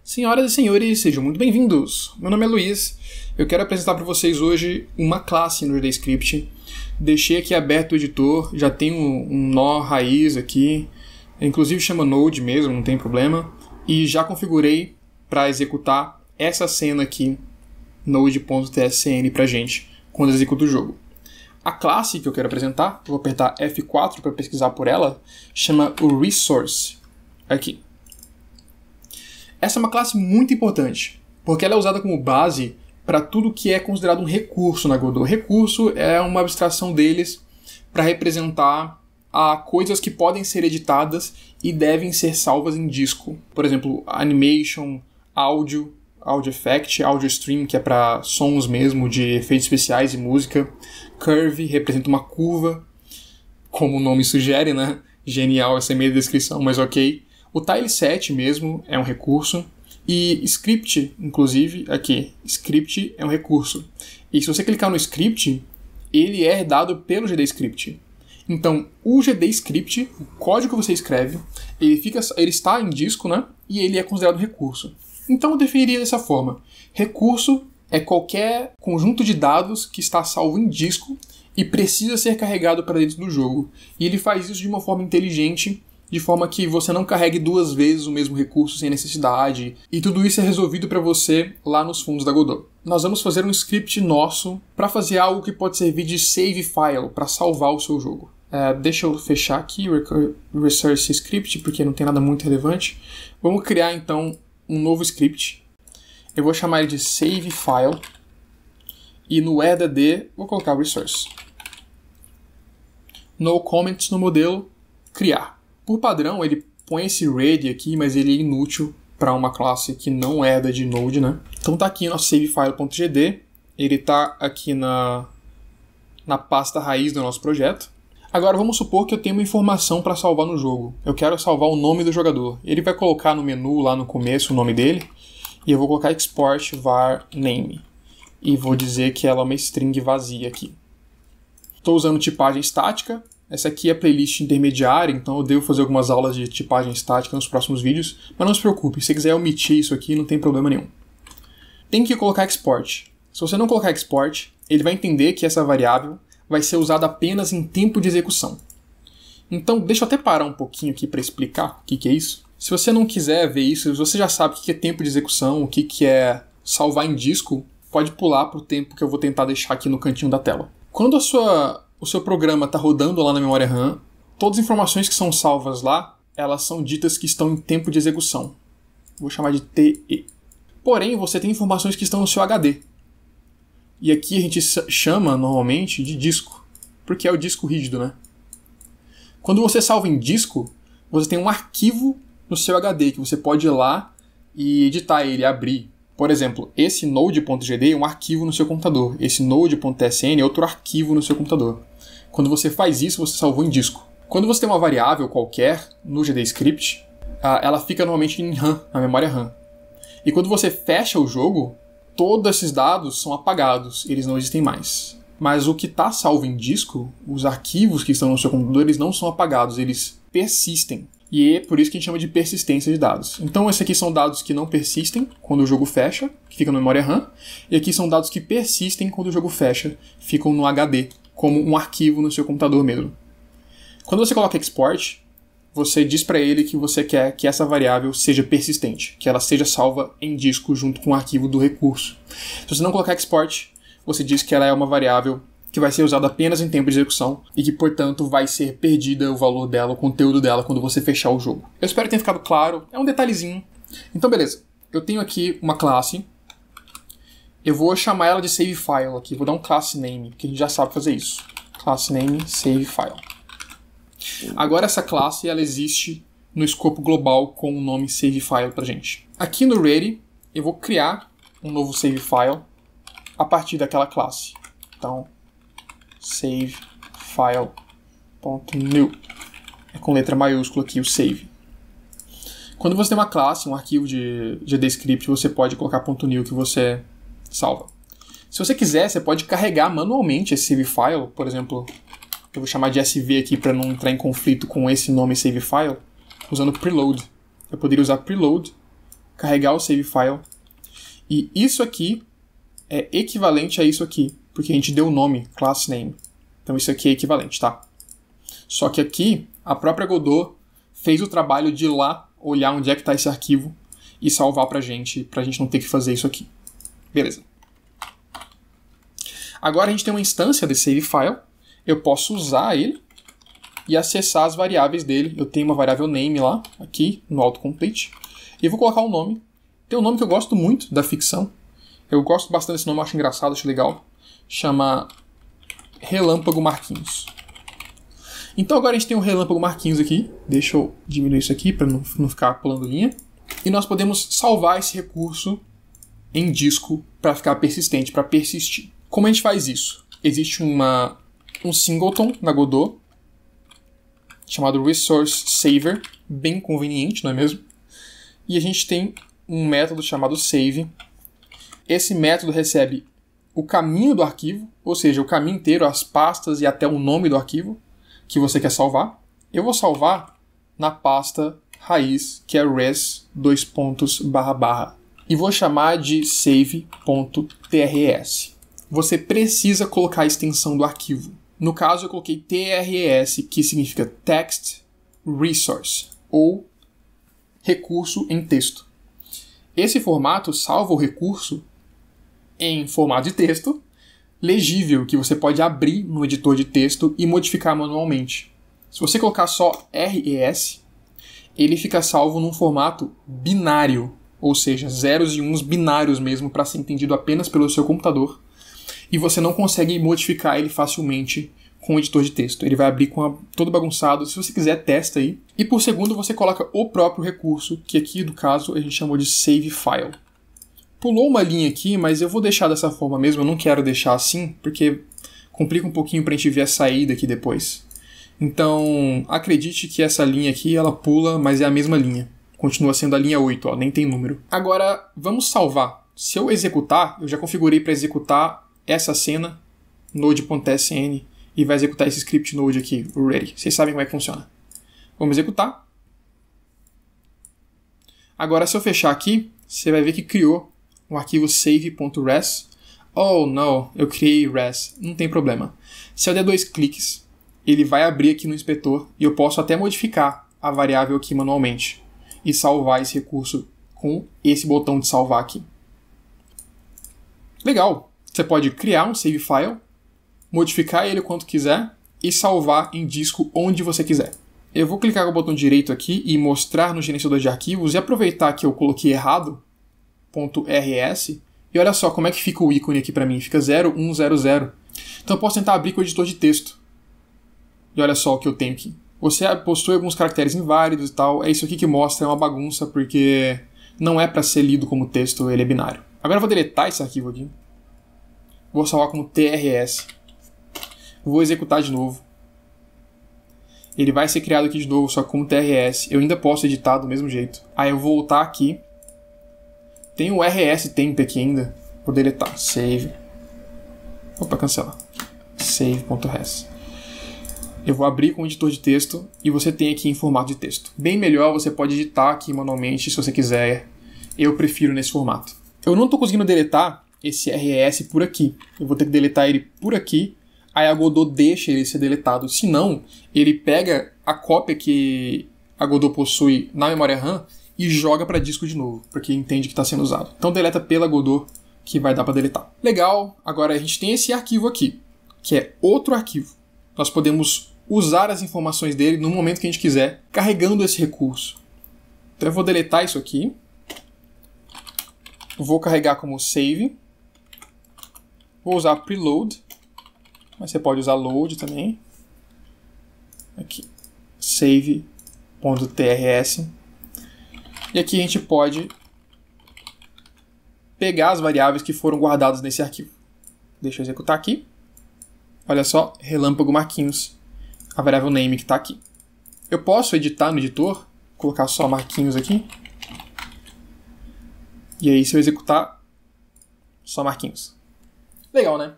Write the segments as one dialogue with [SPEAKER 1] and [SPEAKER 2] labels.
[SPEAKER 1] Senhoras e senhores, sejam muito bem-vindos! Meu nome é Luiz, eu quero apresentar para vocês hoje uma classe no JavaScript. Deixei aqui aberto o editor, já tem um nó raiz aqui, inclusive chama Node mesmo, não tem problema, e já configurei para executar essa cena aqui, node.tscn pra gente, quando executa o jogo. A classe que eu quero apresentar, vou apertar F4 para pesquisar por ela, chama o Resource, aqui. Essa é uma classe muito importante, porque ela é usada como base para tudo que é considerado um recurso na Godot. Recurso é uma abstração deles para representar coisas que podem ser editadas e devem ser salvas em disco. Por exemplo, animation, áudio, audio effect, audio stream, que é para sons mesmo, de efeitos especiais e música. Curve representa uma curva, como o nome sugere, né? Genial essa meia descrição, mas ok. O tileset mesmo é um recurso. E script, inclusive, aqui. Script é um recurso. E se você clicar no script, ele é herdado pelo GDScript. Então, o GDScript, o código que você escreve, ele está em disco, né? E ele é considerado recurso. Então, eu definiria dessa forma. Recurso é qualquer conjunto de dados que está salvo em disco e precisa ser carregado para dentro do jogo. E ele faz isso de uma forma inteligente, de forma que você não carregue duas vezes o mesmo recurso sem necessidade. E tudo isso é resolvido para você lá nos fundos da Godot. Nós vamos fazer um script nosso para fazer algo que pode servir de save file, para salvar o seu jogo. Deixa eu fechar aqui o Resource Script, porque não tem nada muito relevante. Vamos criar então um novo script. Eu vou chamar ele de save file. E no header vou colocar resource. No comments no modelo criar. Por padrão, ele põe esse ready aqui, mas ele é inútil para uma classe que não herda de Node, né? Então tá aqui nosso savefile.gd, ele tá aqui na pasta raiz do nosso projeto. Agora vamos supor que eu tenho uma informação para salvar no jogo. Eu quero salvar o nome do jogador. Ele vai colocar no menu lá no começo o nome dele, e eu vou colocar export var name. E vou dizer que ela é uma string vazia aqui. Estou usando tipagem estática. Essa aqui é a playlist intermediária, então eu devo fazer algumas aulas de tipagem estática nos próximos vídeos, mas não se preocupe, se você quiser omitir isso aqui, não tem problema nenhum. Tem que colocar export. Se você não colocar export, ele vai entender que essa variável vai ser usada apenas em tempo de execução. Então, deixa eu até parar um pouquinho aqui para explicar o que é isso. Se você não quiser ver isso, você já sabe o que é tempo de execução, o que é salvar em disco, pode pular para o tempo que eu vou tentar deixar aqui no cantinho da tela. Quando o seu programa está rodando lá na memória RAM, todas as informações que são salvas lá, elas são ditas que estão em tempo de execução. Vou chamar de TE. Porém, você tem informações que estão no seu HD. E aqui a gente chama, normalmente, de disco, porque é o disco rígido, né? Quando você salva em disco, você tem um arquivo no seu HD, que você pode ir lá e editar ele, abrir. Por exemplo, esse node.gd é um arquivo no seu computador. Esse node.tsn é outro arquivo no seu computador. Quando você faz isso, você salvou em disco. Quando você tem uma variável qualquer no GDScript, ela fica normalmente em RAM, na memória RAM. E quando você fecha o jogo, todos esses dados são apagados, eles não existem mais. Mas o que está salvo em disco, os arquivos que estão no seu computador, eles não são apagados, eles persistem. E é por isso que a gente chama de persistência de dados. Então, esses aqui são dados que não persistem quando o jogo fecha, que ficam na memória RAM. E aqui são dados que persistem quando o jogo fecha, ficam no HD, como um arquivo no seu computador mesmo. Quando você coloca export, você diz para ele que você quer que essa variável seja persistente, que ela seja salva em disco junto com o arquivo do recurso. Se você não colocar export, você diz que ela é uma variável que vai ser usada apenas em tempo de execução e que, portanto, vai ser perdida o valor dela, o conteúdo dela, quando você fechar o jogo. Eu espero que tenha ficado claro. É um detalhezinho. Então, beleza. Eu tenho aqui uma classe. Eu vou chamar ela de savefile aqui. Vou dar um class name, porque a gente já sabe fazer isso. Class name savefile. Agora, essa classe ela existe no escopo global com o nome savefile pra gente. Aqui no ready, eu vou criar um novo savefile a partir daquela classe. Então, savefile.new. É com letra maiúscula aqui o save. Quando você tem uma classe, um arquivo de JavaScript, você pode colocar .new que você salva. Se você quiser, você pode carregar manualmente esse savefile. Por exemplo, eu vou chamar de SV aqui para não entrar em conflito com esse nome savefile, usando preload. Eu poderia usar preload carregar o save file. E isso aqui é equivalente a isso aqui, porque a gente deu o nome, class name. Então isso aqui é equivalente, tá? Só que aqui, a própria Godot fez o trabalho de ir lá, olhar onde é que está esse arquivo e salvar pra gente não ter que fazer isso aqui. Beleza. Agora a gente tem uma instância desse save file. Eu posso usar ele e acessar as variáveis dele. Eu tenho uma variável name lá, aqui, no autocomplete. E eu vou colocar um nome. Tem um nome que eu gosto muito da ficção. Eu gosto bastante desse nome, eu acho engraçado, acho legal. Chama Relâmpago Marquinhos. Então agora a gente tem o Relâmpago Marquinhos aqui. Deixa eu diminuir isso aqui para não ficar pulando linha. E nós podemos salvar esse recurso em disco para ficar persistente, para persistir. Como a gente faz isso? Existe um singleton na Godot chamado Resource Saver, bem conveniente, não é mesmo? E a gente tem um método chamado save. Esse método recebe o caminho do arquivo, ou seja, o caminho inteiro, as pastas e até o nome do arquivo que você quer salvar. Eu vou salvar na pasta raiz, que é res : e vou chamar de save.trs. Você precisa colocar a extensão do arquivo. No caso, eu coloquei TRES, que significa Text Resource, ou recurso em texto. Esse formato salva o recurso em formato de texto, legível, que você pode abrir no editor de texto e modificar manualmente. Se você colocar só RES, ele fica salvo num formato binário, ou seja, zeros e uns binários mesmo, para ser entendido apenas pelo seu computador. E você não consegue modificar ele facilmente com o editor de texto. Ele vai abrir todo bagunçado. Se você quiser, testa aí. E por segundo, você coloca o próprio recurso, que aqui, no caso, a gente chamou de save file. Pulou uma linha aqui, mas eu vou deixar dessa forma mesmo. Eu não quero deixar assim, porque complica um pouquinho para a gente ver a saída aqui depois. Então, acredite que essa linha aqui, ela pula, mas é a mesma linha. Continua sendo a linha 8, ó, nem tem número. Agora, vamos salvar. Se eu executar, eu já configurei para executar essa cena, node.sn, e vai executar esse script node aqui, o ready. Vocês sabem como é que funciona. Vamos executar. Agora, se eu fechar aqui, você vai ver que criou um arquivo save.res. Oh, não, eu criei res. Não tem problema. Se eu der 2 cliques, ele vai abrir aqui no inspetor e eu posso até modificar a variável aqui manualmente e salvar esse recurso com esse botão de salvar aqui. Legal! Você pode criar um save file, modificar ele quanto quiser e salvar em disco onde você quiser. Eu vou clicar com o botão direito aqui e mostrar no gerenciador de arquivos e aproveitar que eu coloquei errado .rs e olha só como é que fica o ícone aqui para mim, fica 0100. Então eu posso tentar abrir com o editor de texto. E olha só o que eu tenho aqui. Você possui alguns caracteres inválidos e tal, é isso aqui que mostra, é uma bagunça porque não é para ser lido como texto, ele é binário. Agora eu vou deletar esse arquivo aqui. Vou salvar como TRS. Vou executar de novo. Ele vai ser criado aqui de novo, só como TRS. Eu ainda posso editar do mesmo jeito. Aí eu vou voltar aqui. Tem o RS temp aqui ainda. Vou deletar. Save. Opa, cancelar. Save.res. Eu vou abrir com o editor de texto e você tem aqui em formato de texto. Bem melhor, você pode editar aqui manualmente se você quiser. Eu prefiro nesse formato. Eu não estou conseguindo deletar esse RS por aqui. Eu vou ter que deletar ele por aqui. Aí a Godot deixa ele ser deletado. Se não, ele pega a cópia que a Godot possui na memória RAM e joga para disco de novo, porque entende que está sendo usado. Então deleta pela Godot que vai dar para deletar. Legal, agora a gente tem esse arquivo aqui, que é outro arquivo. Nós podemos usar as informações dele no momento que a gente quiser, carregando esse recurso. Então eu vou deletar isso aqui. Vou carregar como save. Vou usar preload. Mas você pode usar load também. Aqui. Save.trs. E aqui a gente pode pegar as variáveis que foram guardadas nesse arquivo. Deixa eu executar aqui. Olha só, Relâmpago Marquinhos. A variável name que está aqui. Eu posso editar no editor, colocar só Marquinhos aqui. E aí se eu executar, só Marquinhos. Legal, né?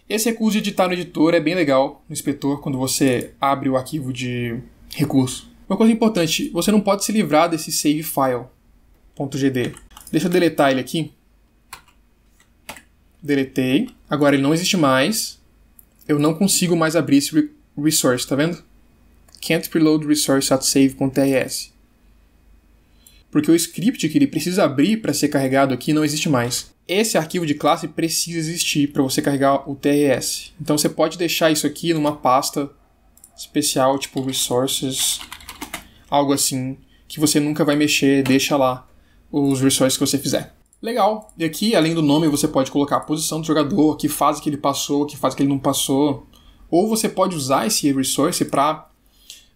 [SPEAKER 1] Esse recurso de editar no editor é bem legal no inspetor quando você abre o arquivo de recurso. Uma coisa importante, você não pode se livrar desse save file. .gd. Deixa eu deletar ele aqui. Deletei. Agora ele não existe mais. Eu não consigo mais abrir esse resource, tá vendo? Can't preload resource at save.rs. Porque o script que ele precisa abrir para ser carregado aqui não existe mais. Esse arquivo de classe precisa existir para você carregar o TRS. Então você pode deixar isso aqui numa pasta especial, tipo resources, algo assim, que você nunca vai mexer, deixa lá os resources que você fizer. Legal. E aqui, além do nome, você pode colocar a posição do jogador, que fase que ele passou, que fase que ele não passou. Ou você pode usar esse resource para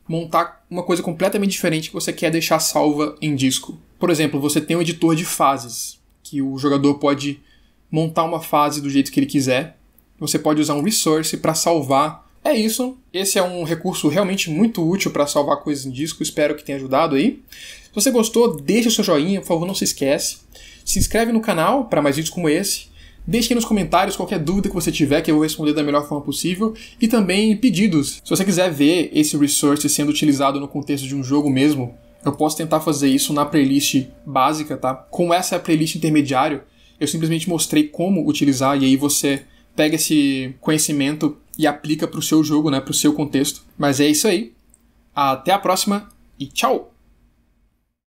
[SPEAKER 1] montar uma coisa completamente diferente que você quer deixar salva em disco. Por exemplo, você tem um editor de fases, que o jogador pode montar uma fase do jeito que ele quiser. Você pode usar um resource para salvar. É isso. Esse é um recurso realmente muito útil para salvar coisas em disco. Espero que tenha ajudado aí. Se você gostou, deixa o seu joinha, por favor, não se esquece. Se inscreve no canal para mais vídeos como esse. Deixe aqui nos comentários qualquer dúvida que você tiver, que eu vou responder da melhor forma possível. E também pedidos. Se você quiser ver esse resource sendo utilizado no contexto de um jogo mesmo, eu posso tentar fazer isso na playlist básica, tá? Com essa playlist intermediária, eu simplesmente mostrei como utilizar, e aí você pega esse conhecimento e aplica para o seu jogo, né? Para o seu contexto. Mas é isso aí. Até a próxima e tchau!